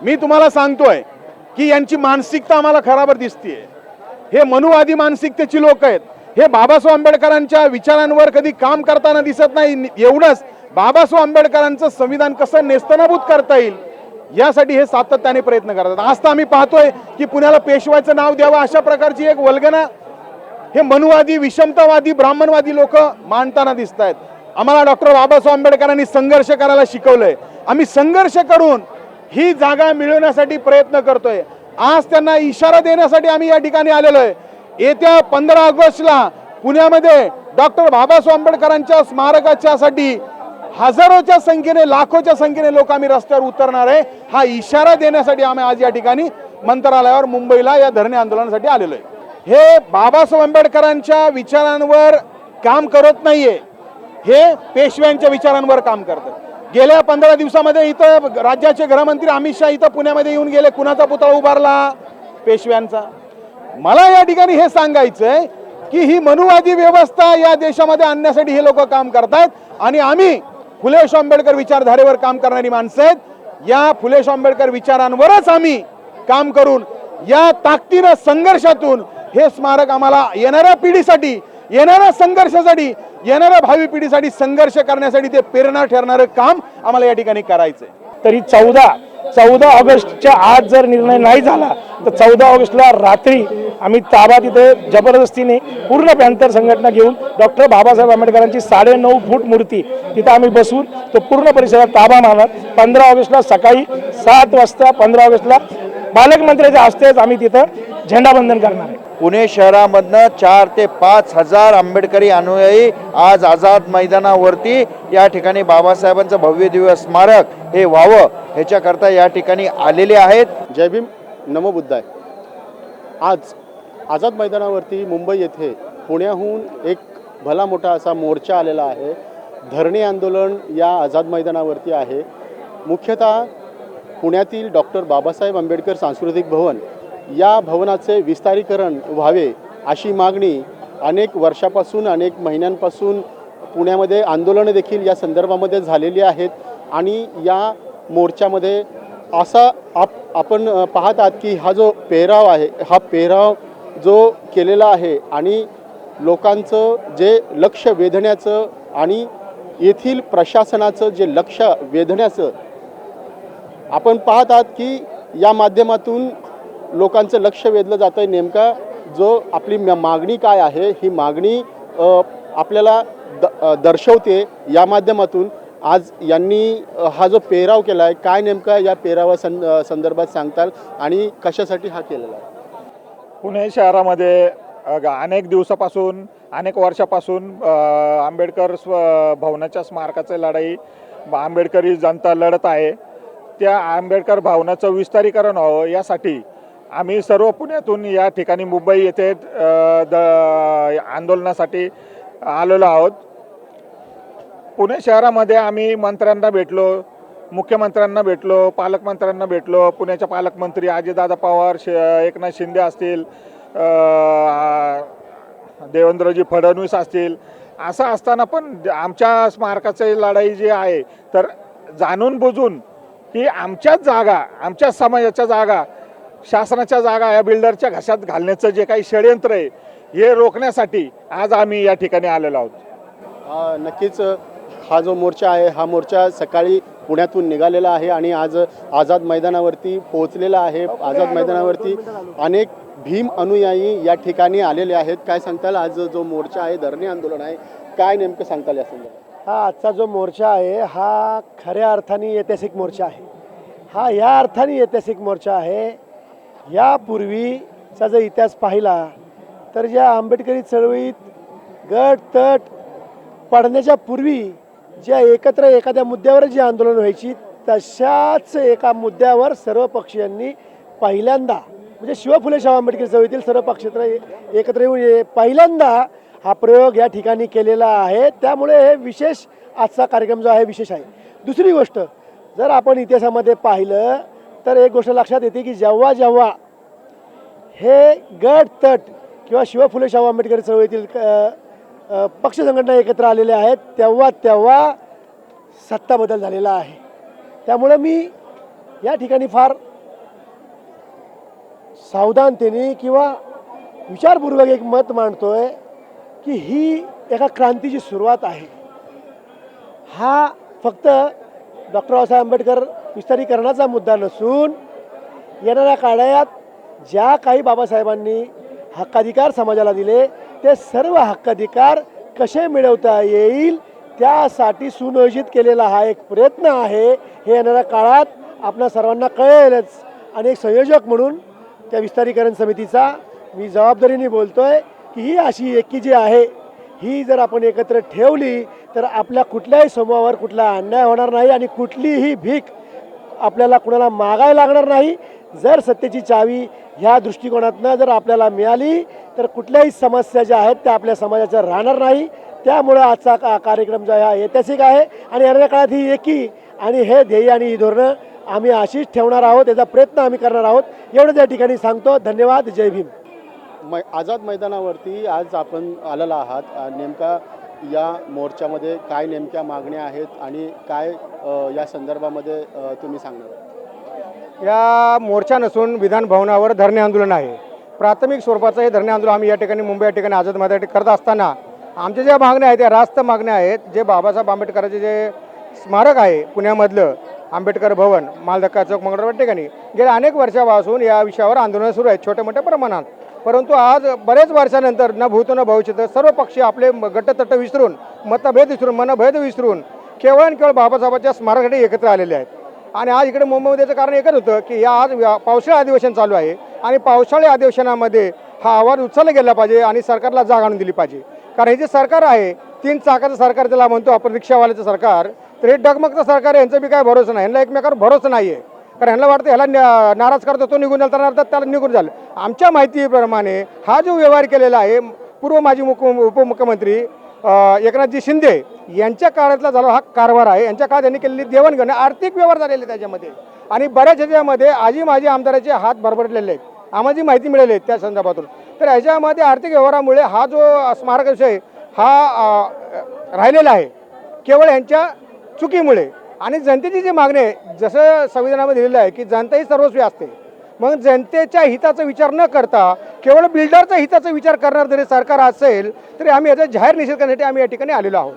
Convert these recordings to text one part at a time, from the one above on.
मी तुम्हाला सांगतोय की यांची मानसिकता आम्हाला खराबर दिसतीये। हे मनुवादी मानसिकतेची लोक आहेत। हे बाबासाहेब आंबेडकरांच्या विचारांवर कधी काम करताना दिसत नाही। एवढंच बाबासाहेब आंबेडकरांचं संविधान कसं नेस्तनाबूत करता येईल यासाठी हे सातत्याने प्रयत्न करतात। आज तर आम्ही पाहतोय की पुण्याला पेशवाचं नाव द्यावं अशा प्रकारची एक वल्गना हे मनुवादी, विषमतावादी, ब्राह्मणवादी लोक मांडताना दिसत आहेत। आम्हाला डॉक्टर बाबासाहेब आंबेडकरांनी संघर्ष करायला शिकवलंय। आम्ही संघर्ष करून ही जागा मिळवण्यासाठी प्रयत्न करतोय। आज त्यांना इशारा देण्यासाठी आम्ही या ठिकाणी आलेलो आहे। येत्या 15 ऑगस्टला पुण्यामध्ये डॉक्टर बाबासाहेब आंबेडकरांच्या स्मारकाच्यासाठी हजारोच्या संख्येने, लाखोच्या संख्येने लोक आम्ही रस्त्यावर उतरणार आहे। हा इशारा देण्यासाठी आम्ही आज या ठिकाणी मंत्रालयावर मुंबईला या धरणे आंदोलनासाठी आलेलो आहे। हे बाबासाहेब आंबेडकरांच्या विचारांवर काम करत नाहीये, हे पेशव्यांच्या विचारांवर काम करतात। गेल्या 15 दिवसामध्ये इथं राज्याचे गृहमंत्री अमित शाह इथं पुण्यामध्ये येऊन गेले। कुणाचा पुतळा उभारला? पेशव्यांचा। मला या ठिकाणी हे सांगायचंय की ही मनुवादी व्यवस्था या देशामध्ये आणण्यासाठी हे लोक काम करतायत आणि आम्ही फुले शाहू आंबेडकर विचारधारेवर काम करणारी माणसं आहेत। या फुले शाहू आंबेडकर विचारांवरच आम्ही काम करून या ताकदीनं संघर्षातून हे स्मारक आम्हाला येणाऱ्या पिढीसाठी, येणाऱ्या संघर्षासाठी, येणाऱ्या भावी पिढीसाठी संघर्ष करण्यासाठी ते प्रेरणा ठरणारं काम आम्हाला या ठिकाणी करायचंय। तरी 14 ऑगस्टच्या आज जर निर्णय नाही झाला तर 14 ऑगस्टला रात्री आम्ही ताबा तिथे जबरदस्तीने पूर्ण पॅन्थर संघटना घेऊन डॉक्टर बाबासाहेब आंबेडकरांची 9.5 फूट मूर्ती तिथं आम्ही बसवून तो पूर्ण परिसरात ताबा मारणार। 15 ऑगस्टला सकाळी 7 वाजता 15 ऑगस्टला पालकमंत्र्यांच्या हस्तेच आम्ही तिथं झेंडावंदन करणार आहे। पुणे शहरामधनं 4 ते 5 हजार आंबेडकरी अनुयायी आज आझाद मैदानावरती या ठिकाणी बाबासाहेबांचं भव्य दिव्य स्मारक हे व्हावं ह्याच्याकरता या ठिकाणी आलेले आहेत। जय भीम, नमो बुद्धाय। आज आझाद मैदानावरती मुंबई येथे पुण्याहून एक भला मोठा असा मोर्चा आलेला आहे। धरणे आंदोलन या आझाद मैदानावरती आहे। मुख्यतः पुण्यातील डॉक्टर बाबासाहेब आंबेडकर सांस्कृतिक भवन या भवनाचे विस्तारीकरण व्हावे अशी मागणी अनेक वर्षापासून, अनेक महिन्यांपासून पुण्यामध्ये आंदोलनं देखील या संदर्भामध्ये झालेली आहेत। आणि या मोर्चामध्ये असा आपण पाहत आहात की हा जो पेहराव आहे, हा पेहराव जो केलेला आहे आणि लोकांचं जे लक्ष वेधण्याचं आणि येथील प्रशासनाचं जे लक्ष वेधण्याचं आपण पाहत आहात की या माध्यमातून लोकांचं लक्ष वेधलं जातं आहे। नेमका जो आपली मागणी काय आहे ही मागणी आपल्याला दर्शवते या माध्यमातून। आज यांनी हा जो पेहराव केला आहे, काय नेमका या पेहरावा संदर्भात सांगताल आणि कशासाठी हा केलेला आहे? पुणे शहरामध्ये अनेक दिवसापासून, अनेक वर्षापासून आंबेडकर भवनाच्या स्मारकाची लढाई आंबेडकरी जनता लढत आहे। त्या आंबेडकर भवनाचं विस्तारीकरण व्हावं यासाठी आम्ही सर्व पुण्यातून या ठिकाणी मुंबई येथे आंदोलनासाठी आलेलो आहोत। पुणे शहरामध्ये आम्ही मंत्र्यांना भेटलो, मुख्यमंत्र्यांना भेटलो, पालकमंत्र्यांना भेटलो। पुण्याचे पालकमंत्री अजितदादा पवार, एकनाथ शिंदे असतील, देवेंद्रजी फडणवीस असतील। असं असताना पण आमच्या स्मारकाची लढाई जी आहे तर जाणून बुजून की आमच्याच जागा, आमच्या समाजाच्या जागा, शासनाच्या जागा या बिल्डरच्या घशात घालण्याचं जे काही षडयंत्र आहे हे रोखण्यासाठी आज आम्ही या ठिकाणी आलेलो आहोत। नक्कीच हा जो मोर्चा आहे हा मोर्चा सकाळी पुण्यातून निघालेला आहे आणि आज आझाद मैदानावरती पोहोचलेला आहे। आझाद मैदानावरती अनेक भीम अनुयायी या ठिकाणी आलेले आहेत। काय सांगताल, आज जो मोर्चा आहे, धरणे आंदोलन आहे, काय नेमकं सांगताल या संदर्भात? हा आजचा जो मोर्चा आहे हा खऱ्या अर्थाने ऐतिहासिक मोर्चा आहे। हा या अर्थाने ऐतिहासिक मोर्चा आहे, यापूर्वीचा जर इतिहास पाहिला तर ज्या आंबेडकरी चळवळीत गट तट पडण्याच्या पूर्वी ज्या एकत्र एखाद्या मुद्द्यावर जी आंदोलन व्हायची तशाच एका मुद्द्यावर सर्व पक्षीयांनी पहिल्यांदा म्हणजे फुले शाहू आंबेडकर चळवळीतील सर्व पक्ष एकत्र येऊन पहिल्यांदा हा प्रयोग या ठिकाणी केलेला आहे। त्यामुळे हे विशेष आजचा कार्यक्रम जो आहे विशेष आहे। दुसरी गोष्ट जर आपण इतिहासामध्ये पाहिलं तर एक गोष्ट लक्षात येते की जेव्हा जेव्हा हे गट तट किंवा फुले शाहू आंबेडकर चळवळीतील पक्ष संघटना एकत्र आलेले आहेत तेव्हा सत्ता बदल झालेला आहे। त्यामुळे मी या ठिकाणी फार सावधानतेने किंवा विचारपूर्वक एक मत मांडतोय की ही एका क्रांतीची सुरुवात आहे. हा फक्त डॉक्टर बाबासाहेब आंबेडकर विस्तारीकरणाचा मुद्दा नसून येणाऱ्या काळात ज्या काही बाबासाहेबांनी हक्काधिकार समाजाला दिले ते सर्व हक्काधिकार कसे मिळवता येईल त्यासाठी सुनियोजित केलेला हा एक प्रयत्न आहे. हे येणाऱ्या काळात आपल्या सर्वांना कळेलच. आणि एक संयोजक म्हणून त्या विस्तारीकरण समितीचा मी जबाबदारीने बोलतोय की ही अशी एकी जी आहे ही जर आपण एकत्र ठेवली तर आपल्या कुठल्याही समूहावर कुठला अन्याय होणार नाही आणि कुठलीही भीक आपल्याला कुणाला मागायला लागणार नाही. जर सत्तेची चावी ह्या दृष्टिकोनातनं जर आपल्याला मिळाली तर कुठल्याही समस्या ज्या आहेत त्या आपल्या समाजाच्या राहणार नाही. त्यामुळं आजचा कार्यक्रम जो आहे हा ऐतिहासिक आहे आणि येणाऱ्या काळात ही एकी आणि हे ध्येय आणि ही धोरणं आम्ही अशीच ठेवणार आहोत. याचा प्रयत्न आम्ही करणार आहोत. एवढंच या ठिकाणी सांगतो. धन्यवाद. जय भीम. आझाद मैदानावरती आज आपण आलेला आहात. नेमका या मोर्चामध्ये काय नेमक्या मागण्या आहेत आणि काय या संदर्भामध्ये तुम्ही सांगणार आहात? या मोर्चा नसून विधान भवनावर धरणे आंदोलन आहे. प्राथमिक स्वरूपाचं हे धरणे आंदोलन आम्ही या ठिकाणी मुंबई या ठिकाणी आझाद मैदानासाठी करत असताना आमच्या ज्या मागण्या आहेत त्या रास्त मागण्या आहेत. जे बाबासाहेब आंबेडकरांचे जे स्मारक आहे पुण्यामधलं आंबेडकर भवन मालधक्का चौक मंगळवार ठिकाणी गेल्या अनेक वर्षापासून या विषयावर आंदोलन सुरू आहेत छोट्या मोठ्या प्रमाणात. परंतु आज बरेच वर्षानंतर न भूतो न भविष्यत सर्व पक्षी आपले गटतट विसरून मतभेद विसरून मनभेद विसरून केवळ आणि केवळ बाबासाहेबांच्या स्मारकासाठी एकत्र आलेले आहेत. आणि आज इकडे मुंबईमध्ये कारण एकच होतं की या आज पावसाळी अधिवेशन चालू आहे आणि पावसाळी अधिवेशनामध्ये हा आवाज उचलला गेला पाहिजे आणि सरकारला जाग आणून दिली पाहिजे. कारण हे जे सरकार आहे 3 चाकाचं सरकार त्याला म्हणतो आपण रिक्षावाल्याचं सरकार, तर हे डगमगतं सरकार आहे. यांचं बी काय भरोसा नाही. यांना एकमेकावर भरोसा नाही आहे. कारण ह्यांना वाटतं ह्याला नाराज करतो तो निघून जाईल तर त्याला निघून जाईल. आमच्या माहितीप्रमाणे हा जो व्यवहार केलेला आहे पूर्व माजी उपमुख्यमंत्री एकनाथजी शिंदे यांच्या काळातला झाला हा कारभार आहे. यांच्या काळात यांनी केलेली देवाणघेवाण आर्थिक व्यवहार झालेले त्याच्यामध्ये आणि बऱ्याच ह्याच्यामध्ये आजी माजी आमदाराचे हात भरभरलेले आहेत. आम्हाला जी माहिती मिळाली आहे त्या संदर्भातून तर ह्याच्यामध्ये आर्थिक व्यवहारामुळे हा जो स्मारक विषय हा राहिलेला आहे केवळ यांच्या चुकीमुळे. आणि जनतेची जी मागणी आहे जसं संविधानामध्ये दिलेलं आहे की जनता ही सर्वस्वी असते. मग जनतेच्या हिताचा विचार न करता केवळ बिल्डरचा हिताचा विचार करणार जरी सरकार असेल तरी आम्ही याचा जाहीर निषेध करण्यासाठी आम्ही या ठिकाणी आलेलो आहोत.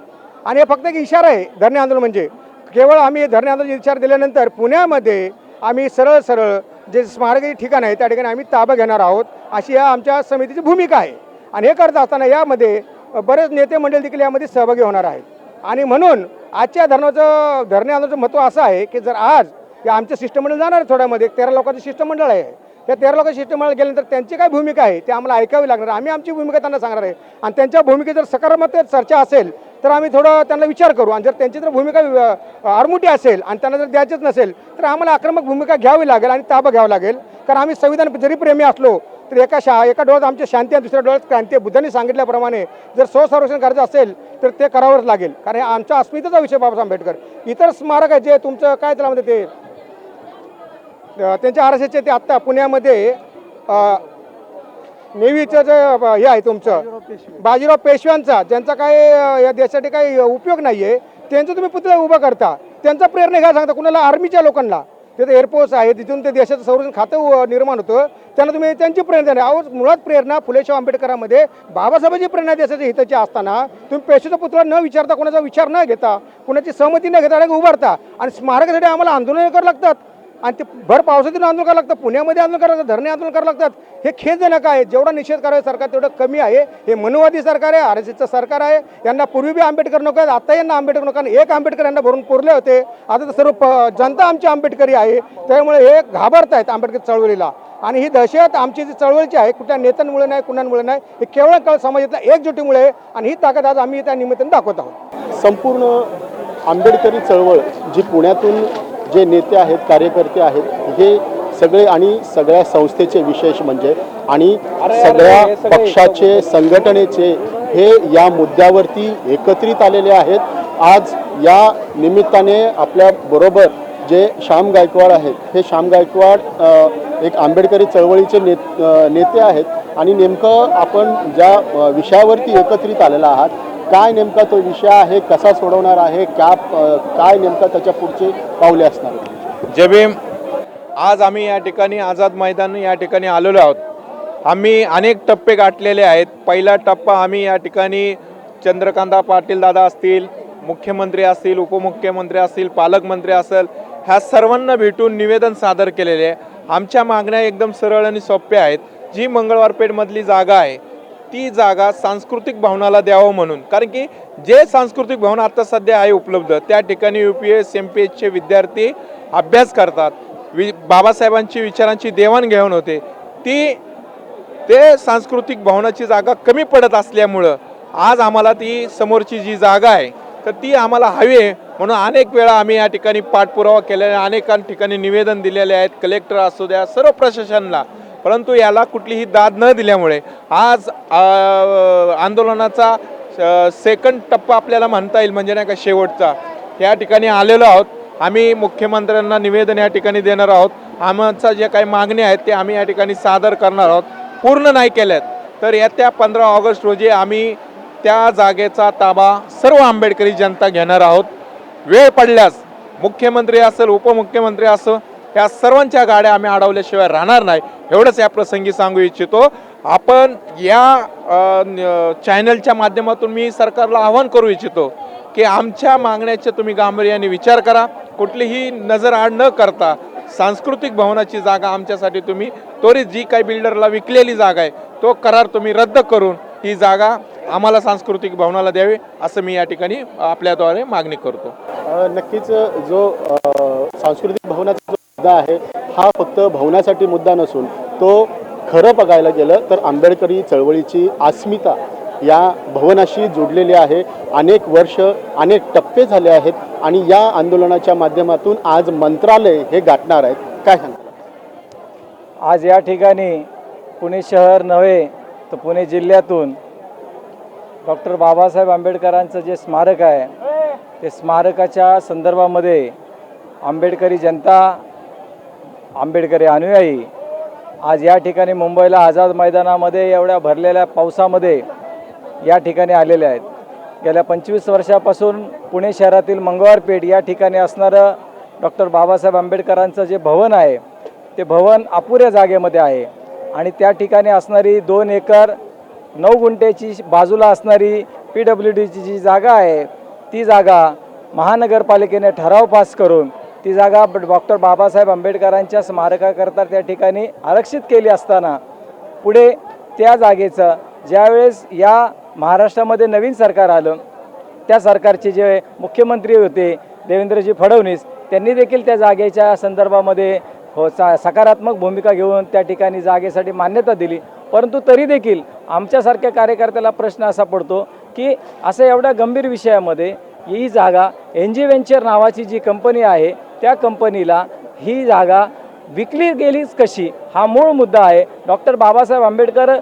आणि हे फक्त एक इशारा आहे धरणे आंदोलन म्हणजे केवळ आम्ही धरणे आंदोलन इशारा दिल्यानंतर पुण्यामध्ये आम्ही सरळ जे स्मारकी ठिकाण आहे त्या ठिकाणी आम्ही ताबा घेणार आहोत अशी या आमच्या समितीची भूमिका आहे. आणि हे करत असताना यामध्ये बरेच नेते मंडळी देखील यामध्ये सहभागी होणार आहेत. आणि म्हणून आजच्या धरणे आंदोलनाचं महत्त्व असं आहे की जर आज या आमचं शिष्टमंडळ जाणार आहे थोड्यामध्ये 13 लोकांचं शिष्टमंडळ आहे. त्या 13 लोकांचं शिष्टमंडळ गेल्यानंतर त्यांची काय भूमिका आहे ते आम्हाला ऐकावी लागणार. आम्ही आमची भूमिका त्यांना सांगणार आहे आणि त्यांच्या भूमिकेत जर सकारात्मक चर्चा असेल तर आम्ही थोडं त्यांना विचार करू. आणि जर त्यांची जर भूमिका आरमुटी असेल आणि त्यांना जर द्यायचंच नसेल तर आम्हाला आक्रमक भूमिका घ्यावी लागेल आणि ताबा घ्यावा लागेल. कारण आम्ही संविधान जरी प्रेमी असलो तर एका डोळ्यात आमची शांती आणि दुसऱ्या डोळ्यात क्रांती आहे. बुद्धांनी सांगितल्याप्रमाणे जर स्वसंरक्षण करायचं असेल तर ते करावंच लागेल. कारण आमच्या अस्मितेचा विषय बाबासाहेब आंबेडकर. इतर स्मारक आहे जे तुमचं काय त्याला म्हणते ते त्यांच्या RSSचे ते आत्ता पुण्यामध्ये नेव्हीचं जे हे आहे तुमचं बाजीराव पेशव्यांचा ज्यांचा काय या देशासाठी काही उपयोग नाही आहे त्यांचं तुम्ही पुतळा उभा करता. त्यांचा प्रेरणा घ्या सांगता कुणाला आर्मीच्या लोकांना तिथे एअरफोर्स आहे तिथून ते देशाचं संरक्षण खातं निर्माण होतं त्यांना तुम्ही त्यांची प्रेरणा द्या. अहो मुळात प्रेरणा फुलेशाह आंबेडकरांमध्ये बाबासाहेबांची प्रेरणा देशाच्या हिताची असताना तुम्ही पेशवेचा पुतळा न विचारता कोणाचा विचार न घेता कुणाची सहमती न घेता उभारता आणि स्मारकासाठी आम्हाला आंदोलन करावं लागतात. आणि ते भर पावसातून आंदोलन करावं लागतं पुण्यामध्ये आंदोलन करावं लागतं धरणे आंदोलन करावं लागतात. हे खेदजनक आहे. जेवढा निषेध करायचं सरकार तेवढं कमी आहे. हे मनोवादी सरकार आहे. RSSचं सरकार आहे. यांना पूर्वी बी आंबेडकर नको आहेत आता यांना आंबेडकर नको. कारण एक आंबेडकर यांना भरून पुरले होते. आता तर सर्व जनता आमची आंबेडकरी आहे. त्यामुळे हे घाबरत आहेत आंबेडकर चळवळीला. आणि ही दहशत आमची जी चळवळीची आहे कुठल्या नेत्यांमुळे नाही कुणांमुळे नाही हे केवळ समाजातल्या एकजुटीमुळे आहे. आणि ही ताकद आज आम्ही त्या निमित्ताने दाखवत आहोत. संपूर्ण आंबेडकरी चळवळ जी पुण्यातून जे नेते आहेत कार्यकर्ते आहेत हे सगळे आणि सगळ्या संस्थेचे विशेष म्हणजे आणि सगळ्या पक्षाचे संघटनेचे हे या मुद्द्यावरती एकत्रित आलेले आहेत. आज या निमित्ताने आपल्या बरोबर जे श्याम गायकवाड आहेत हे श्याम गायकवाड एक आंबेडकरी चळवळीचे नेते आहेत आणि नेमकं आपण ज्या विषयावरती एकत्रित आलेला आहात काय नेमका तो विषय आहे कसा सोडवणार आहे काय नेमका त्याच्या पुढचे पावले असणार. जय भीम. आज आम्ही या ठिकाणी आझाद मैदान या ठिकाणी आलेलो आहोत. आम्ही अनेक टप्पे गाठलेले आहेत. पहिला टप्पा आम्ही या ठिकाणी चंद्रकांता पाटील दादा असतील, मुख्यमंत्री असतील, उपमुख्यमंत्री असतील, पालकमंत्री असेल, ह्या सर्वांना भेटून निवेदन सादर केलेले आहे. आमच्या मागण्या एकदम सरळ आणि सोप्या आहेत. जी मंगळवारपेठमधली जागा आहे ती जागा सांस्कृतिक भवनाला द्यावं म्हणून, कारण की जे सांस्कृतिक भवन आता सध्या आहे उपलब्ध त्या ठिकाणी UPS MPSचे विद्यार्थी अभ्यास करतात. बाबासाहेबांची विचारांची देवाणघेवाण होते. ते सांस्कृतिक भवनाची जागा कमी पडत असल्यामुळं आज आम्हाला ती समोरची जी जागा आहे तर ती आम्हाला हवी आहे. म्हणून अनेक वेळा आम्ही या ठिकाणी पाठपुरावा केलेला, अनेक ठिकाणी निवेदन दिलेले आहेत, कलेक्टर असू द्या, सर्व प्रशासनाला, परंतु याला कुठलीही दाद न दिल्यामुळे आज आंदोलनाचा सेकंड टप्पा आपल्याला म्हणता येईल, म्हणजे नाही का शेवटचा, या ठिकाणी आलेलो आहोत. आम्ही मुख्यमंत्र्यांना निवेदन या ठिकाणी देणार आहोत. आमच्या जे काही मागणी आहेत ते आम्ही या ठिकाणी सादर करणार आहोत. पूर्ण नाही केल्यात तर येत्या 15 ऑगस्ट रोजी आम्ही त्या जागेचा ताबा सर्व आंबेडकरी जनता घेणार आहोत. वेळ पडल्यास मुख्यमंत्री असेल, उपमुख्यमंत्री असो, ह्या सर्वांच्या गाड्या आम्ही अडवल्याशिवाय राहणार नाही, एवढंच या प्रसंगी सांगू इच्छितो. आपण या चॅनलच्या माध्यमातून मी सरकारला आवाहन करू इच्छितो की आमच्या मागण्याचे तुम्ही गांभीर्याने विचार करा. कुठलीही नजर आड न करता सांस्कृतिक भवनाची जागा आमच्यासाठी तुम्ही त्वरित, जी काही बिल्डरला विकलेली जागा आहे तो करार तुम्ही रद्द करून ही जागा आम्हाला सांस्कृतिक भवनाला द्यावी, असं मी या ठिकाणी आपल्याद्वारे मागणी करतो. नक्कीच जो सांस्कृतिक भवनाचा जो मुद्दा आहे हा फक्त भवनासाठी मुद्दा नसून तो खरं बघायला गेलं तर आंबेडकरी चळवळीची अस्मिता या भवनाशी जोडलेली आहे. अनेक वर्ष, अनेक टप्पे झाले आहेत आणि या आंदोलनाच्या माध्यमातून आज मंत्रालय हे गाठणार आहेत. काय सांगता? आज या ठिकाणी पुणे शहर नव्हे तर पुणे जिल्ह्यातून डॉक्टर बाबासाहेब आंबेडकरांचं जे स्मारक आहे ते स्मारकाच्या संदर्भामध्ये आंबेडकरी जनता, आंबेडकरी अनुयायी आज या ठिकाणी मुंबईला आझाद मैदानामध्ये एवढ्या भरलेल्या पावसामध्ये या ठिकाणी आलेले आहेत. गेल्या 25 वर्षापासून पुणे शहरातील मंगळवारपेठ या ठिकाणी असणारं डॉक्टर बाबासाहेब आंबेडकरांचं जे भवन आहे ते भवन अपुऱ्या जागेमध्ये आहे आणि त्या ठिकाणी असणारी 2 एकर 9 गुंठ्याची बाजूला असणारी PWDची जी जागा आहे ती जागा महानगरपालिकेने ठराव पास करून ती जागा डॉक्टर बाबासाहेब आंबेडकरांच्या स्मारकाकरता त्या ठिकाणी आरक्षित केली असताना पुढे त्या जागेचं ज्यावेळेस या महाराष्ट्रामध्ये नवीन सरकार आलं त्या सरकारचे जे मुख्यमंत्री होते देवेंद्रजी फडणवीस त्यांनी देखील त्या जागेच्या संदर्भामध्ये सकारात्मक भूमिका घेऊन त्या ठिकाणी जागेसाठी मान्यता दिली. परंतु तरी देखील आमच्यासारख्या कार्यकर्त्याला प्रश्न असा पडतो की असं एवढ्या गंभीर विषयामध्ये ही जागा NG व्हेंचर नावाची जी कंपनी आहे त्या कंपनीला ही जागा विकली गेलीच कशी, हा मूळ मुद्दा आहे. डॉक्टर बाबासाहेब आंबेडकर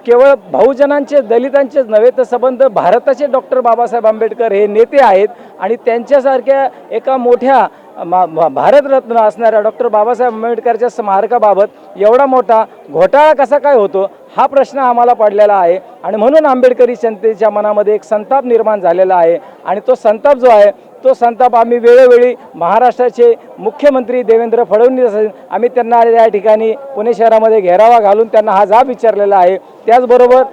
केवळ बहुजनांचे, दलितांचेच नव्हे तर संबंध भारताचे डॉक्टर बाबासाहेब आंबेडकर हे नेते आहेत आणि त्यांच्यासारख्या एका मोठ्या भारतरत्न असणाऱ्या डॉक्टर बाबासाहेब आंबेडकरच्या स्मारकाबाबत एवढा मोठा घोटाळा कसा काय होतो हा प्रश्न आम्हाला पडलेला आहे. आणि म्हणून आंबेडकरी जनतेच्या मनामध्ये एक संताप निर्माण झालेला आहे आणि तो संताप जो आहे तो संताप आम्ही वेळोवेळी महाराष्ट्राचे मुख्यमंत्री देवेंद्र फडणवीस आम्ही त्यांना या ठिकाणी पुणे शहरामध्ये घेरावा घालून त्यांना हा जाब विचारलेला आहे. त्याचबरोबर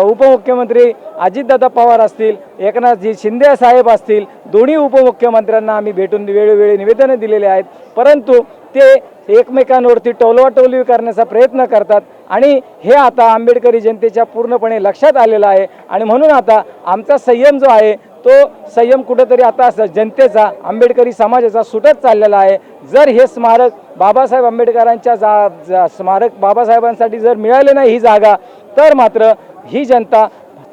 उपमुख्यमंत्री अजितदादा पवार असतील, एकनाथजी शिंदे साहेब असतील, दोन्ही उपमुख्यमंत्र्यांना आम्ही भेटून वेळोवेळी निवेदने दिलेले आहेत. परंतु ते एकमेकांवरती टोलवाटोलवी करण्याचा प्रयत्न करतात आणि हे आता आंबेडकरी जनतेच्या पूर्णपणे लक्षात आलेलं आहे. आणि म्हणून आता आमचा संयम जो आहे तो संयम कुठेतरी आता जनतेचा, आंबेडकरी समाजाचा सुटत चाललेला आहे. जर हे स्मारक बाबासाहेब आंबेडकरांच्या स्मारक बाबासाहेबांसाठी जर मिळाले नाही ही जागा तर मात्र ही जनता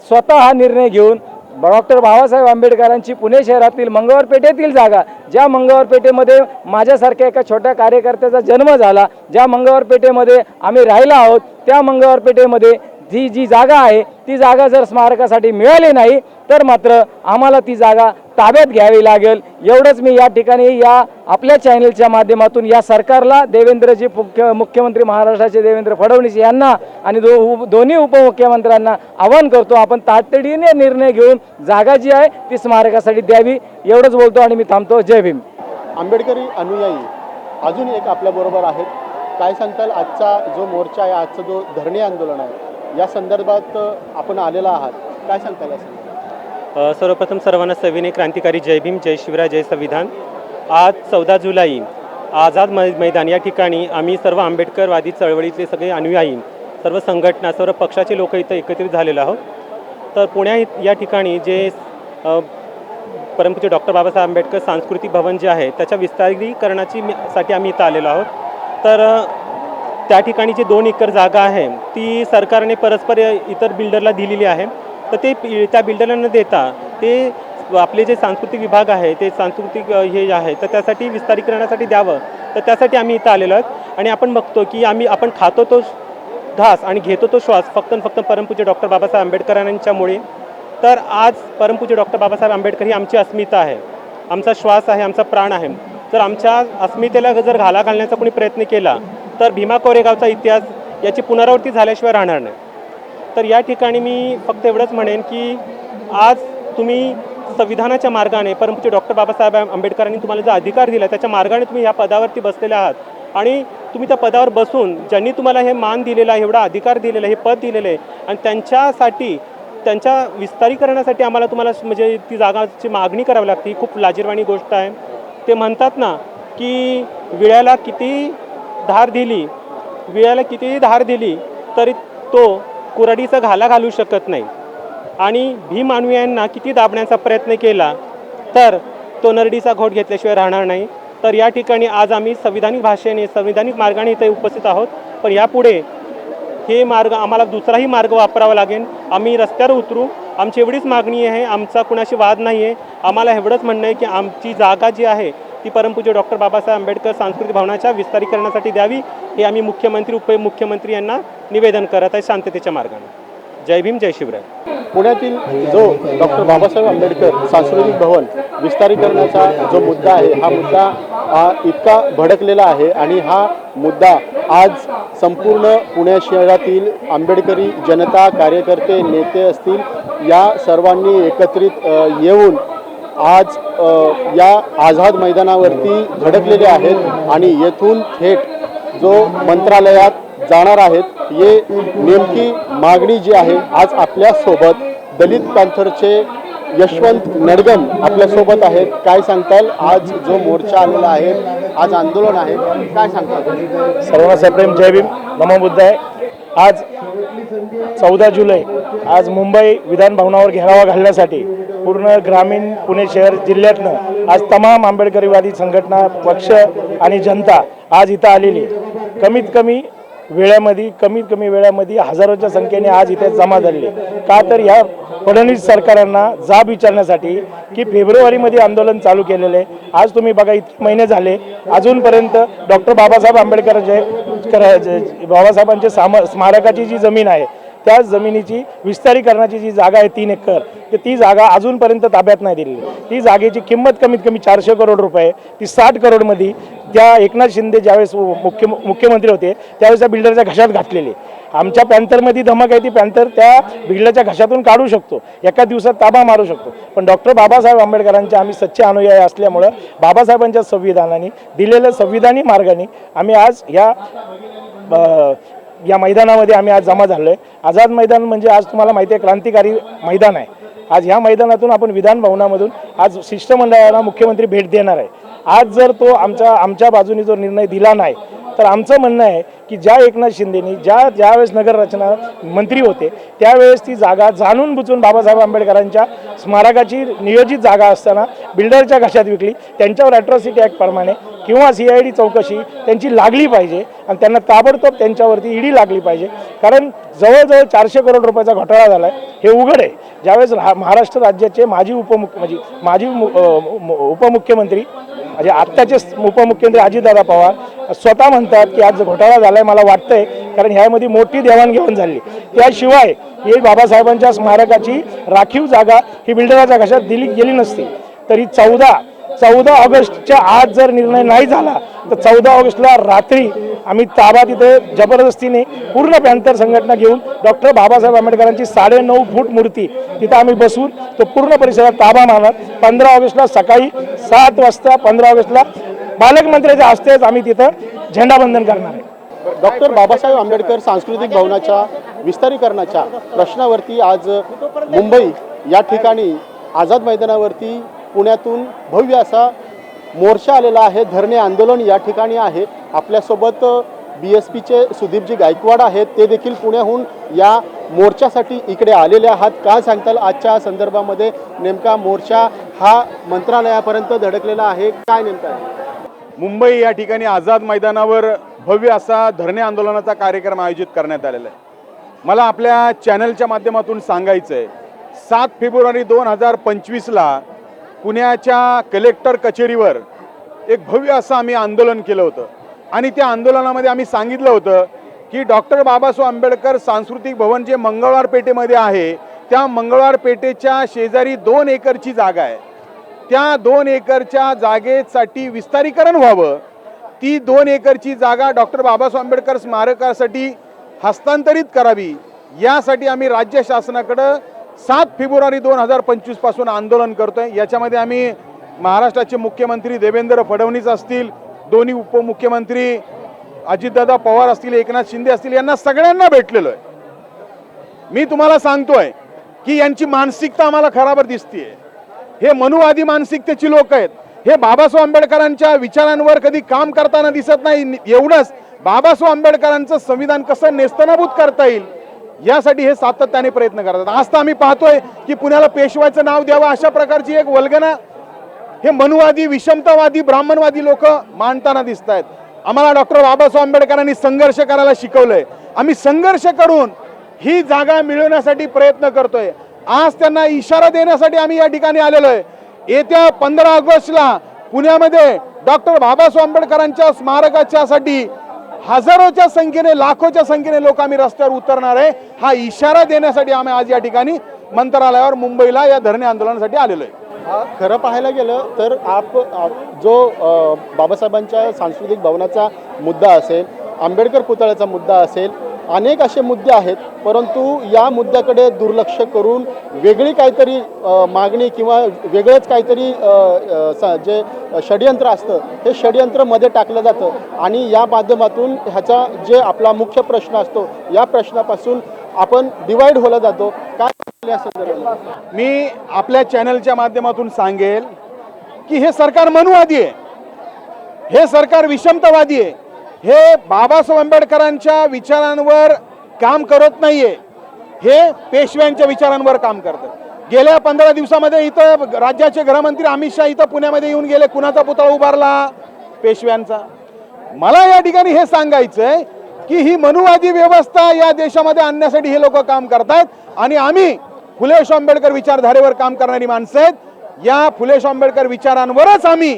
स्वतः हा निर्णय घेऊन डॉक्टर बाबासाहेब आंबेडकरांची पुणे शहरातील मंगळवारपेठेतील जागा, ज्या मंगळवारपेठेमध्ये माझ्यासारख्या एका छोट्या कार्यकर्त्याचा जन्म झाला, ज्या मंगळवारपेठेमध्ये आम्ही राहिला आहोत, त्या मंगळवारपेठेमध्ये जी जागा आहे ती जागा जर स्मारकासाठी मिळाली नाही तर मात्र आम्हाला ती जागा ताब्यात घ्यावी लागेल. एवढंच मी या ठिकाणी या आपल्या चॅनलच्या माध्यमातून या सरकारला, देवेंद्रजी मुख्यमंत्री महाराष्ट्राचे देवेंद्र फडणवीस यांना आणि दोन्ही उपमुख्यमंत्र्यांना आवाहन करतो, आपण तातडीने निर्णय घेऊन जागा जी आहे ती स्मारकासाठी द्यावी. एवढंच बोलतो आणि मी थांबतो. जय भीम. आंबेडकरी अनुयायी अजून एक आपल्याबरोबर आहेत. काय सांगताल, आजचा जो मोर्चा आहे, आजचा जो धरणे आंदोलन आहे, या संदर्भात आपण आलेला आहात, काय सांगताल या संदर्भात? सर्वप्रथम सर्वांना सविनय क्रांतिकारी जय भीम, जय शिवराय, जय संविधान. आज 14 जुलै आझाद मैदान या ठिकाणी आम्ही सर्व आंबेडकरवादी चळवळीतले सगळे अनुयायी, सर्व संघटना, सर्व पक्षाचे लोक इथं एकत्रित झालेलो आहोत. तर पुण्यात या ठिकाणी जे परमपूज्य डॉक्टर बाबासाहेब आंबेडकर सांस्कृतिक भवन जे आहे त्याच्या विस्तारीकरणाची साठी आम्ही इथं आलेलो आहोत. तर त्या ठिकाणी जी 2 एकर जागा आहे ती सरकारने परस्पर इतर बिल्डरला दिलेली आहे. तर ते त्या बिल्डरला न देता ते आपले जे सांस्कृतिक विभाग आहे ते सांस्कृतिक हे आहे तर त्यासाठी विस्तारीकरणासाठी द्यावं. तर त्यासाठी आम्ही इथं आलेलो आहोत. आणि आपण बघतो की आपण खातो तो घास आणि घेतो तो श्वास फक्त परमपूज्य डॉक्टर बाबासाहेब आंबेडकरांच्यामुळे. तर आज परमपूज्य डॉक्टर बाबासाहेब आंबेडकर ही आमची अस्मिता आहे, आमचा श्वास आहे, आमचा प्राण आहे. जर आमच्या अस्मितेला जर घाला घालण्याचा कोणी प्रयत्न केला तर भीमा कोरेगावचा इतिहास याची पुनरावृत्ती झाल्याशिवाय राहणार नाही. तर या ठिकाणी मी फक्त एवढंच म्हणेन की आज तुम्ही संविधानाच्या मार्गाने परमपूज्य डॉक्टर बाबासाहेब आंबेडकरांनी तुम्हाला जो अधिकार दिला त्याच्या मार्गाने तुम्ही ह्या पदावरती बसलेले आहात. आणि तुम्ही त्या पदावर बसून ज्यांनी तुम्हाला हे मान दिलेलं आहे, एवढा अधिकार दिलेला आहे, हे पद दिलेलं आहे आणि त्यांच्यासाठी त्यांच्या विस्तारीकरणासाठी आम्हाला तुम्हाला म्हणजे ती जागाची मागणी करावी लागते. ही खूप लाजिरवाणी गोष्ट आहे. ते म्हणतात ना की विळ्याला कितीही धार दिली तरी तो कुऱ्हाडीचा घाला घालू शकत नाही. आणि भीम अनुयायांना किती दाबण्याचा प्रयत्न केला तर तो नरडीचा घोट घेतल्याशिवाय राहणार नाही. तर या ठिकाणी आज आम्ही संविधानिक भाषेने संविधानिक मार्गाने इथे उपस्थित आहोत. पण यापुढे हे मार्ग आम्हाला दुसराही मार्ग वापरावा लागेल. आम्ही रस्त्यावर उतरू, आमची एवढीच मागणी आहे, आमचा कुणाशी वाद नाही आहे. आम्हाला एवढंच म्हणणं आहे की आमची जागा जी आहे ती परमपूज्य डॉक्टर बाबासाहेब आंबेडकर सांस्कृतिक भवनाच्या विस्तारीकरणासाठी द्यावी. हे आम्ही मुख्यमंत्री उपमुख्यमंत्री यांना निवेदन करत आहे शांततेच्या मार्गाने. जय भीम, जय शिवराय. पुण्यातील जो डॉक्टर बाबासाहेब आंबेडकर सांस्कृतिक भवन विस्तारीकरणाचा जो मुद्दा आहे, हा मुद्दा इतका भडकलेला आहे आणि हा मुद्दा आज संपूर्ण पुणे शहरातील आंबेडकरी जनता, कार्यकर्ते, नेते असतील, या सर्वांनी एकत्रित येऊन आज या आझाद मैदानावरती धडकलेले आहेत आणि येथून थेट जो मंत्रालयात जाणार आहेत. हे नेमकी मागणी जी आहे, आज आपल्यासोबत दलित पॅन्थरचे यशवंत नडगम आपल्यासोबत आहेत. काय सांगताल, आज जो मोर्चा आलेला आहे, आज आंदोलन आहे, काय सांगताल? सर्वांना सप्रेम जय भीम, नमो बुद्धाय. आज 14 जुलै आज मुंबई विधान भवनावर घेरावा घालण्यासाठी पूर्ण ग्रामीण पुणे शहर जिल्ह्यातनं आज तमाम आंबेडकरीवादी संघटना, पक्ष आणि जनता आज इथं आलेली आहे. कमीत कमी वेळामध्ये हजारोच्या संख्येने आज इथे जमा झाले. का तर या फडणवीस सरकारांना जाब विचारण्यासाठी की फेब्रुवारीमध्ये आंदोलन चालू केलेलं आहे. आज तुम्ही बघा इतके महिने झाले अजूनपर्यंत डॉक्टर बाबासाहेब आंबेडकर बाबासाहेबांचे स्मारकाची जी जमीन आहे त्या जमिनीची विस्तारीकरणाची जी जागा आहे 3 एकर, तर ती जागा अजूनपर्यंत ताब्यात नाही दिलेली. ती जागेची किंमत कमीत कमी 400 करोड रुपये, ती 60 करोडमध्ये त्या एकनाथ शिंदे ज्यावेळेस मुख्यमंत्री होते त्यावेळेस त्या बिल्डरच्या घशात घातलेली. आमच्या पॅन्थरमध्ये धमक आहे, ती पॅन्थर त्या बिल्डरच्या घशातून काढू शकतो, एका दिवसात ताबा मारू शकतो. पण डॉक्टर बाबासाहेब आंबेडकरांचे आम्ही सच्चे अनुयायी असल्यामुळं बाबासाहेबांच्या संविधानाने दिलेल्या संविधानी मार्गाने आम्ही आज या मैदानामध्ये आम्ही आज जमा झालो आहे. आझाद मैदान म्हणजे आज तुम्हाला माहिती आहे क्रांतिकारी मैदान आहे. आज ह्या मैदानातून आपण विधान भवनामधून आज शिष्टमंडळाला मुख्यमंत्री भेट देणार आहे. आज जर तो आमच्या बाजूने जो निर्णय दिला नाही तर आमचं म्हणणं आहे की ज्या एकनाथ शिंदेनी ज्यावेळेस नगररचना मंत्री होते त्यावेळेस ती जागा जाणून बुजून बाबासाहेब आंबेडकरांच्या स्मारकाची नियोजित जागा असताना बिल्डरच्या घशात विकली. त्यांच्यावर ॲट्रॉसिटी ॲक्टप्रमाणे किंवा CID चौकशी त्यांची लागली पाहिजे आणि त्यांना ताबडतोब त्यांच्यावरती ED लागली पाहिजे. कारण जवळजवळ 400 करोड रुपयाचा घोटाळा झाला आहे, हे उघड आहे. ज्यावेळेस महाराष्ट्र राज्याचे माजी उपमुख्यमंत्री म्हणजे आत्ताचे उपमुख्यमंत्री अजितदादा पवार स्वतः म्हणतात की आज घोटाळा झाला आहे, मला वाटतंय कारण ह्यामध्ये मोठी देवाणघेवाण झाली. त्याशिवाय ही बाबासाहेबांच्या स्मारकाची राखीव जागा ही बिल्डराच्या घशात दिली गेली नसती. तरी 14 ऑगस्टच्या आज जर निर्णय नाही झाला तर 14 ऑगस्टला रात्री आम्ही ताबा तिथे जबरदस्तीने पूर्ण पॅन्थर संघटना घेऊन डॉक्टर बाबासाहेब आंबेडकरांची 9.5 फूट मूर्ती तिथं आम्ही बसवून तो पूर्ण परिसरात ताबा मारणार. 15 ऑगस्टला सकाळी 7 वाजता 15 ऑगस्टला पालकमंत्र्याच्या हस्तेच आम्ही तिथं झेंडावंदन करणार आहे. डॉक्टर बाबासाहेब आंबेडकर सांस्कृतिक भवनाच्या विस्तारीकरणाच्या प्रश्नावरती आज मुंबई या ठिकाणी आझाद मैदानावरती पुण्यातून भव्य असा मोर्चा आलेला आहे. धरणे आंदोलन या ठिकाणी आहे. आपल्यासोबत BSPचे सुदीपजी गायकवाड आहेत, ते देखील पुण्याहून या मोर्चासाठी इकडे आलेले आहात. काय सांगताल आजच्या संदर्भामध्ये? नेमका मोर्चा हा मंत्रालयापर्यंत धडकलेला आहे, काय नेमका आहे? मुंबई या ठिकाणी आझाद मैदानावर भव्य असा धरणे आंदोलनाचा कार्यक्रम आयोजित करण्यात आलेला आहे. मला आपल्या चॅनलच्या माध्यमातून सांगायचं आहे, 7 फेब्रुवारी 2025ला पुण्याच्या कलेक्टर कचेरीवर एक भव्य असं आम्ही आंदोलन केलं होतं आणि त्या आंदोलनामध्ये आम्ही सांगितलं होतं की डॉक्टर बाबासाहेब आंबेडकर सांस्कृतिक भवन जे मंगळवार पेठेमध्ये आहे, त्या मंगळवार पेठेच्या शेजारी 2 एकरची जागा आहे. त्या 2 एकरच्या जागेसाठी विस्तारीकरण व्हावं. ती 2 एकरची जागा डॉक्टर बाबासाहेब आंबेडकर स्मारकासाठी हस्तांतरित करावी, यासाठी आम्ही राज्य शासनाकडं 7 फेब्रुवारी 2025 पासून आंदोलन करतोय. याच्यामध्ये आम्ही महाराष्ट्राचे मुख्यमंत्री देवेंद्र फडणवीस असतील, दोन्ही उपमुख्यमंत्री अजितदादा पवार असतील, एकनाथ शिंदे असतील, यांना सगळ्यांना भेटलेलो आहे. मी तुम्हाला सांगतोय की यांची मानसिकता आम्हाला खराबर दिसतीये. हे मनुवादी मानसिकतेची लोक आहेत. हे बाबासाहेब आंबेडकरांच्या विचारांवर कधी काम करताना दिसत नाही. एवढंच बाबासाहेब आंबेडकरांचं संविधान कसं नेस्तनाबूत करता येईल यासाठी हे सातत्याने प्रयत्न करतात. आज तर आम्ही पाहतोय की पुण्याला पेशवाचं नाव द्यावं अशा प्रकारची एक वल्गना हे मनुवादी, विषमतावादी, ब्राह्मणवादी लोक मांडताना दिसत आहेत. आम्हाला डॉक्टर बाबासाहेब आंबेडकरांनी संघर्ष करायला शिकवलंय. आम्ही संघर्ष करून ही जागा मिळवण्यासाठी प्रयत्न करतोय. आज त्यांना इशारा देण्यासाठी आम्ही या ठिकाणी आलेलो आहे. येत्या 15 ऑगस्टला पुण्यामध्ये डॉक्टर बाबासाहेब आंबेडकरांच्या स्मारकाच्यासाठी हजारोच्या संख्येने, लाखोच्या संख्येने लोक आम्ही रस्त्यावर उतरणार आहे. हा इशारा देण्यासाठी आम्ही आज या ठिकाणी मंत्रालयावर मुंबईला या धरणे आंदोलनासाठी आलेलो आहे. खरं पाहायला गेलं तर जो बाबासाहेबांच्या सांस्कृतिक भवनाचा मुद्दा असेल, आंबेडकर पुतळ्याचा मुद्दा असेल, अनेक असे मुद्दे आहेत, परंतु या मुद्द्याकडे दुर्लक्ष करून वेगळी काहीतरी मागणी किंवा वेगळंच काहीतरी जे षडयंत्र असतं हे षडयंत्र मध्ये टाकलं जातं आणि या माध्यमातून ह्याचा जे आपला मुख्य प्रश्न असतो या प्रश्नापासून आपण डिवाइड होला जातो. काय मी आपल्या चॅनलच्या माध्यमातून सांगेल की हे सरकार मनुवादी आहे, हे सरकार विषमतावादी आहे, हे बाबासाहेब आंबेडकरांच्या विचारांवर काम करत नाहीये, हे पेशव्यांच्या विचारांवर काम करतात. गेल्या 15 दिवसामध्ये इथं राज्याचे गृहमंत्री अमित शहा इथं पुण्यामध्ये येऊन गेले. कुणाचा पुतळा उभारला? पेशव्यांचा. मला या ठिकाणी हे सांगायचंय की ही मनुवादी व्यवस्था या देशामध्ये आणण्यासाठी हे लोक काम करतात आणि आम्ही फुले आंबेडकर विचारधारेवर काम करणारी माणसं आहेत. या फुले आंबेडकर विचारांवरच आम्ही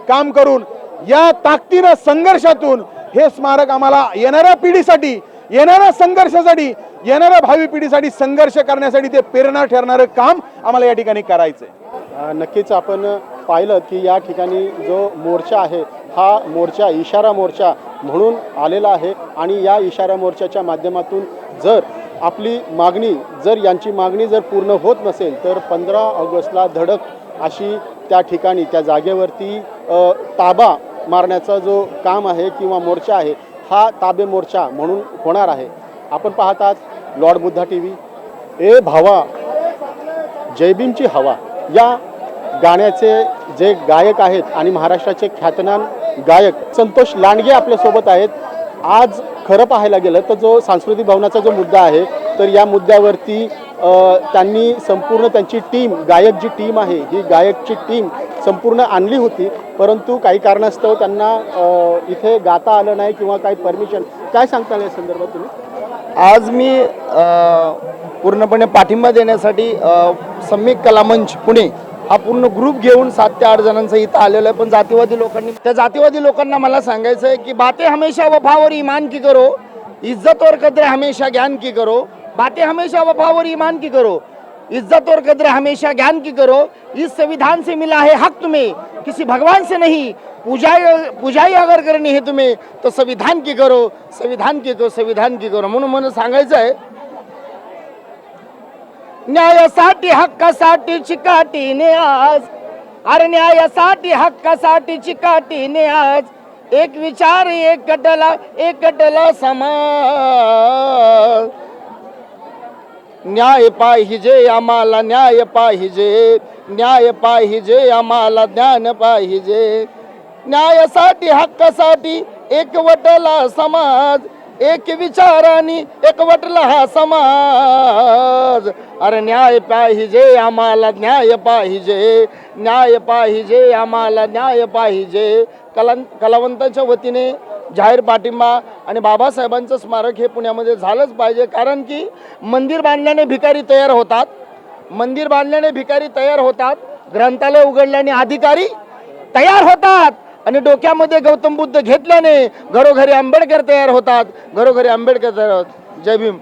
काम करून या ताकदीनं संघर्षातून हे स्मारक आम्हाला येणाऱ्या पिढीसाठी, येणाऱ्या संघर्षासाठी, येणाऱ्या भावी पिढीसाठी संघर्ष करण्यासाठी ते प्रेरणा ठरणारं काम आम्हाला या ठिकाणी करायचंय. नक्कीच आपण पाहिलं की या ठिकाणी जो मोर्चा आहे हा मोर्चा इशारा मोर्चा म्हणून आलेला आहे आणि या इशारा मोर्चाच्या माध्यमातून जर आपली मागणी, जर यांची मागणी जर पूर्ण होत नसेल तर 15 ऑगस्टला धडक अशी त्या ठिकाणी त्या जागेवरती ताबा मारण्याचा जो काम आहे किंवा मोर्चा आहे हा ताबे मोर्चा म्हणून होणार आहे. आपण पाहतात लॉर्ड बुद्धा TV. ए भावा जयभीमची हवा या गाण्याचे जे गायक आहेत आणि महाराष्ट्राचे ख्यातनाम गायक संतोष लांडगे आपल्यासोबत आहेत. आज खरं पाहायला गेलं तर जो सांस्कृतिक भवनाचा जो मुद्दा आहे तर या मुद्द्यावरती त्यांनी संपूर्ण त्यांची टीम, गायक जी टीम आहे ही गायकची टीम संपूर्ण आणली होती, परंतु काही कारणास्तव त्यांना इथे गाता आलं नाही किंवा काही परमिशन. काय सांगता या संदर्भात तुम्ही? आज मी पूर्णपणे पाठिंबा देण्यासाठी सम्यक कला मंच पुणे हा पूर्ण ग्रुप घेऊन 7 ते 8 जणांचा इथं आलेलं आहे. पण जातीवादी लोकांनी, त्या जातीवादी लोकांना मला सांगायचं आहे की बातें हमेशा वफा और ईमान की करो, इज्जत और कदर हमेशा ज्ञान की करो. बातें हमेशा वफा और ईमान की करो, इज्जत और कदर हमेशा ज्ञान की करो. इस संविधान से मिला है हक तुम्हें, किसी भगवान से नहीं. पूजाई अगर करनी है तुम्हें तो संविधान की करो, संविधान की करो, संविधान की करो. म्हणून मला सांगायचं आहे न्यायासाठी हक्कासाठी चिकाटीने आज अरे न्यायासाठी हक्कासाठीची काठीने आज एक विचार एकटला समाज. न्याय पाहिजे आम्हाला, न्याय पाहिजे, न्याय पाहिजे आम्हाला, ज्ञान पाहिजे. न्यायासाठी हक्कासाठी एकवटला समाज, एक विचाराने एकवटला हा समाज. अरे न्याय पाहिजे आम्हाला, न्याय पाहिजे, न्याय पाहिजे आम्हाला, न्याय पाहिजे. कलावंतांच्या वतीने जाहीर पाठिंबा आणि बाबासाहेबांचं स्मारक हे पुण्यामध्ये झालंच पाहिजे. कारण की मंदिर बांधल्याने भिकारी तयार होतात, मंदिर बांधल्याने भिकारी तयार होतात, ग्रंथालय उघडल्याने अधिकारी तयार होतात आणि डोक्यामध्ये गौतम बुद्ध घेतल्याने घरोघरी आंबेडकर तयार होतात, घरोघरी आंबेडकर तयार होतात. जय भीम.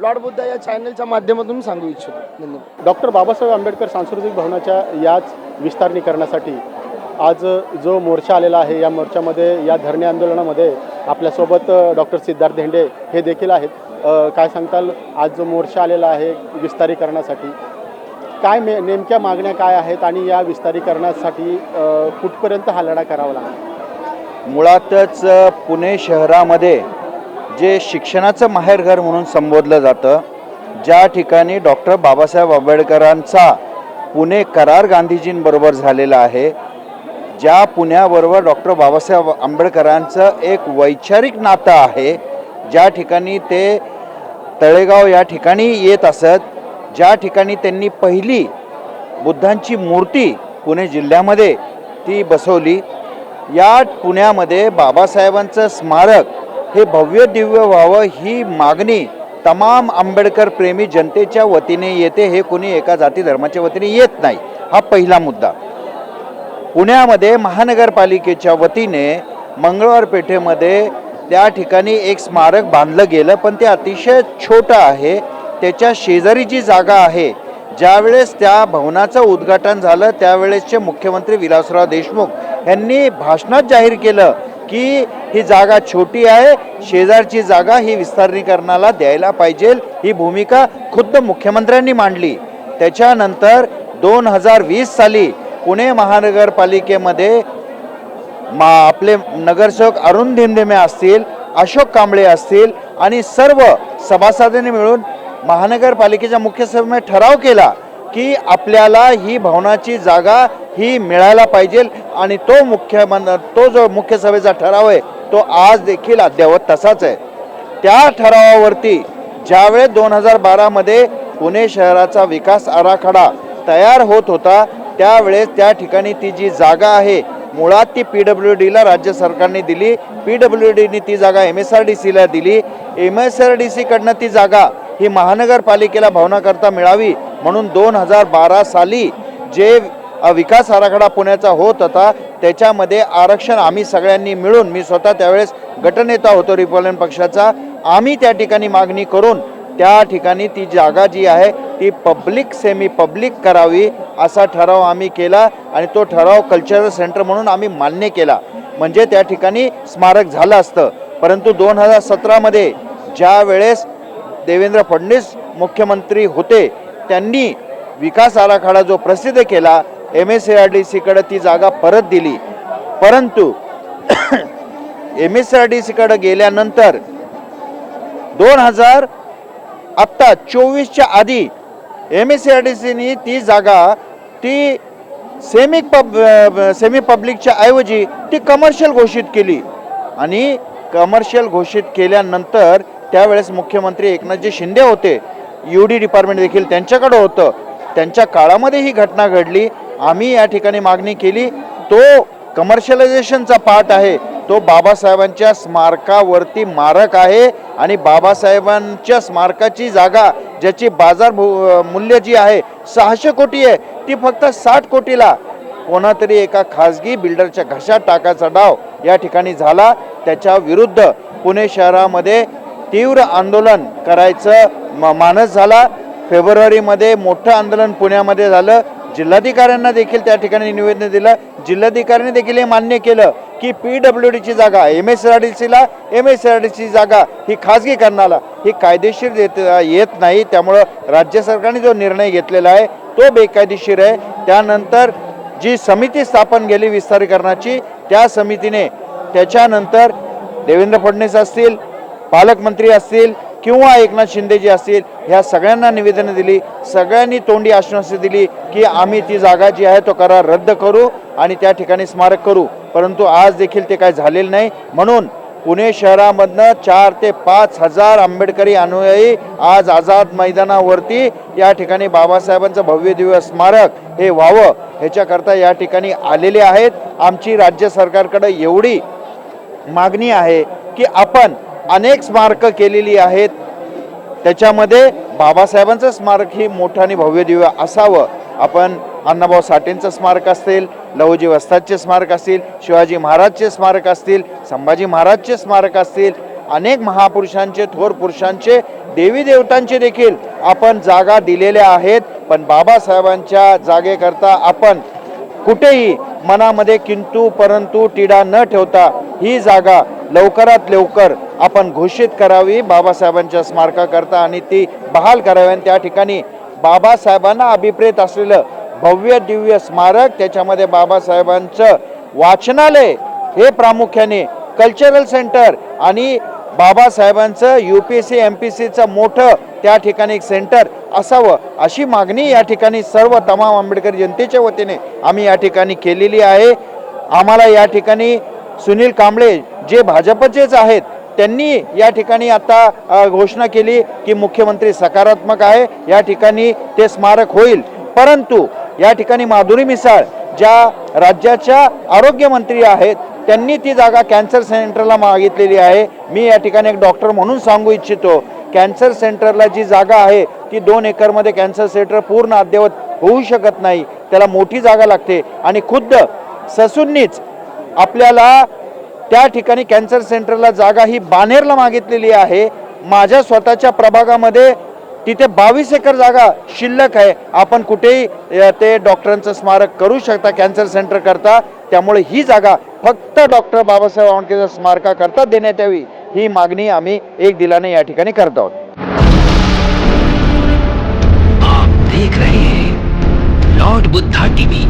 लॉर्ड बुद्ध या चॅनलच्या माध्यमातून सांगू इच्छितो. धन्यवाद. डॉक्टर बाबासाहेब आंबेडकर सांस्कृतिक भवनाच्या याच विस्तारीकरणासाठी आज जो मोर्चा आलेला आहे, या मोर्चामध्ये, या धरणे आंदोलनामध्ये आपल्यासोबत डॉक्टर सिद्धार्थ धेंडे हे देखील आहेत. काय सांगताल, आज जो मोर्चा आलेला आहे विस्तारीकरणासाठी, काय नेमक्या मागण्या काय आहेत आणि या विस्तारीकरणासाठी कुठपर्यंत हा लढा करावा लागेल? मुळातच पुणे शहरामध्ये जे शिक्षणाचं माहेरघर म्हणून संबोधलं जातं, ज्या ठिकाणी डॉक्टर बाबासाहेब आंबेडकरांचा पुणे करार गांधीजींबरोबर झालेला आहे, ज्या पुण्याबरोबर डॉक्टर बाबासाहेब आंबेडकरांचं एक वैचारिक नातं आहे, ज्या ठिकाणी ते तळेगाव या ठिकाणी येत असत, ज्या ठिकाणी त्यांनी पहिली बुद्धांची मूर्ती पुणे जिल्ह्यामध्ये ती बसवली, या पुण्यामध्ये बाबासाहेबांचं स्मारक हे भव्य दिव्य व्हावं ही मागणी तमाम आंबेडकर प्रेमी जनतेच्या वतीने येते. हे कोणी एका जाती धर्माच्या वतीने येत नाही. हा पहिला मुद्दा. पुण्यामध्ये महानगरपालिकेच्या वतीने मंगळवार पेठेमध्ये त्या ठिकाणी एक स्मारक बांधलं गेलं, पण ते अतिशय छोटं आहे. त्याच्या शेजारी जी जागा आहे, ज्यावेळेस त्या भवनाचं उद्घाटन झालं त्यावेळेसचे मुख्यमंत्री विलासराव देशमुख यांनी भाषणात जाहीर केलं की ही जागा छोटी आहे, शेजारची जागा ही विस्तारीकरणाला द्यायला पाहिजे. ही भूमिका खुद्द मुख्यमंत्र्यांनी मांडली. त्याच्यानंतर 2020 साली पुणे महानगरपालिकेमध्ये आपले नगरसेवक अरुण धिमधिमे असतील, अशोक कांबळे असतील आणि सर्व सभासदांनी मिळून महानगरपालिकेच्या मुख्य सभेमध्ये ठराव केला की आपल्याला ही भवनाची जागा ही मिळायला पाहिजे आणि तो जो मुख्य सभेचा ठराव आहे तो आज देखील अद्ययावत तसाच आहे. त्या ठरावावरती ज्यावेळेस 2012 मध्ये पुणे शहराचा विकास आराखडा तयार होत होता, त्यावेळेस त्या ठिकाणी ती जी जागा आहे मुळात ती PWDला राज्य सरकारने दिली. PWDने ती जागा MSRDCला दिली. MSRDCकडनं ती जागा ही महानगरपालिकेला भवनाकरता मिळावी म्हणून 2012 साली जे विकास आराखडा पुण्याचा होत होता त्याच्यामध्ये आरक्षण आम्ही सगळ्यांनी मिळून, मी स्वतः त्यावेळेस गटनेता होतो रिपब्लिकन पक्षाचा, आम्ही त्या ठिकाणी मागणी करून त्या ठिकाणी ती जागा जी आहे ती पब्लिक सेमी पब्लिक करावी असा ठराव आम्ही केला आणि तो ठराव कल्चरल सेंटर म्हणून आम्ही मान्य केला. म्हणजे त्या ठिकाणी स्मारक झालं असतं. परंतु 2017 मध्ये ज्या वेळेस देवेंद्र फडणवीस मुख्यमंत्री होते त्यांनी विकास आराखडा जो प्रसिद्ध केला, MSRDCकडे ती जागा परत दिली. परंतु MSRDCकडे गेल्यानंतर 2024च्या आधी MSRDCने ती जागा ती सेमी पब्लिकच्या ऐवजी ती कमर्शियल घोषित केली आणि कमर्शियल घोषित केल्यानंतर त्यावेळेस मुख्यमंत्री एकनाथजी शिंदे होते, UD डिपार्टमेंट देखील त्यांच्याकडे होतं. त्यांच्या काळामध्ये ही घटना घडली. आम्ही या ठिकाणी मागणी केली, तो कमर्शियलायझेशनचा पार्ट आहे तो बाबासाहेबांच्या स्मारकावरती मारक आहे आणि बाबासाहेबांच्या स्मारकाची जागा ज्याची बाजार मूल्य जी आहे 600 कोटी आहे ती फक्त 60 कोटीला कोणातरी एका खाजगी बिल्डरच्या घशात टाकायचा डाव या ठिकाणी झाला. त्याच्या विरुद्ध पुणे शहरामध्ये तीव्र आंदोलन करायचं मानस झाला. फेब्रुवारीमध्ये मोठं आंदोलन पुण्यामध्ये झालं. जिल्हाधिकाऱ्यांना देखील त्या ठिकाणी निवेदन दिलं. जिल्हाधिकाऱ्यांनी देखील हे मान्य केलं की PWDची जागा MSRDCची जागा ही खाजगीकरणाला ही कायदेशीर येत नाही. त्यामुळं राज्य सरकारने जो निर्णय घेतलेला आहे तो बेकायदेशीर आहे. त्यानंतर जी समिती स्थापन केली विस्तारीकरणाची, त्या समितीने त्याच्यानंतर देवेंद्र फडणवीस असतील, पालकमंत्री असतील किंवा एकनाथ शिंदेजी असतील, ह्या सगळ्यांना निवेदनं दिली. सगळ्यांनी तोंडी आश्वासने दिली की आम्ही ती जागा जी आहे तो करार रद्द करू आणि त्या ठिकाणी स्मारक करू. परंतु आज देखील ते काय झालेलं नाही. म्हणून पुणे शहरामधनं 4 ते 5 हजार आंबेडकरी अनुयायी आज आझाद मैदानावरती या ठिकाणी बाबासाहेबांचं भव्य दिव्य स्मारक हे व्हावं ह्याच्याकरता या ठिकाणी आलेले आहेत. आमची राज्य सरकारकडे एवढी मागणी आहे की आपण अनेक स्मारकं केलेली आहेत, त्याच्यामध्ये बाबासाहेबांचं स्मारक ही मोठं आणि भव्य दिव्य असावं. आपण अण्णाभाऊ साठेंचं स्मारक असतील, लहुजी वस्तादचे स्मारक असतील, शिवाजी महाराजचे स्मारक असतील, संभाजी महाराजचे स्मारक असतील, अनेक महापुरुषांचे, थोर पुरुषांचे, देवी देवतांचे देखील आपण जागा दिलेल्या आहेत. पण बाबासाहेबांच्या जागेकरता आपण कुठेही मनामध्ये किंतु परंतु टिडा न ठेवता ही जागा लवकरात लवकर आपण घोषित करावी बाबासाहेबांच्या स्मारकाकरता आणि ती बहाल करावी. आणि त्या ठिकाणी बाबासाहेबांना अभिप्रेत असलेलं भव्य दिव्य स्मारक, त्याच्यामध्ये बाबासाहेबांचं वाचनालय हे प्रामुख्याने, कल्चरल सेंटर आणि बाबासाहेबांचं UPSC MPSCचं मोठं त्या ठिकाणी एक सेंटर असावं अशी मागणी या ठिकाणी सर्व तमाम आंबेडकरी जनतेच्या वतीने आम्ही या ठिकाणी केलेली आहे. आम्हाला या ठिकाणी सुनील कांबळे जे भाजपचेच आहेत त्यांनी या ठिकाणी आता घोषणा केली की मुख्यमंत्री सकारात्मक आहे, या ठिकाणी ते स्मारक होईल. परंतु या ठिकाणी माधुरी मिसाळ ज्या राज्याच्या आरोग्यमंत्री आहेत त्यांनी ती जागा कॅन्सर सेंटरला मागितलेली आहे. मी या ठिकाणी एक डॉक्टर म्हणून सांगू इच्छितो, कॅन्सर सेंटरला जी जागा आहे ती 2 एकरमध्ये कॅन्सर सेंटर पूर्ण अद्ययावत होऊ शकत नाही, त्याला मोठी जागा लागते. आणि खुद्द ससूंनीच आपल्याला त्या ठिकाणी कॅन्सर सेंटरला जागा ही बाणेरला मागितलेली आहे. माझ्या स्वतःच्या प्रभागामध्ये तिथे 22 एकर जागा शिल्लक आहे. आपण कुठेही ते डॉक्टरांचं स्मारक करू शकता कॅन्सर सेंटर करता. त्यामुळे ही जागा फक्त डॉक्टर बाबासाहेब आंबेडकर स्मारकाकरता देण्यात यावी ही मागणी आम्ही एक दिलाने या ठिकाणी करत आहोत. आप देख रहे हैं लॉर्ड बुद्धा टीव्ही.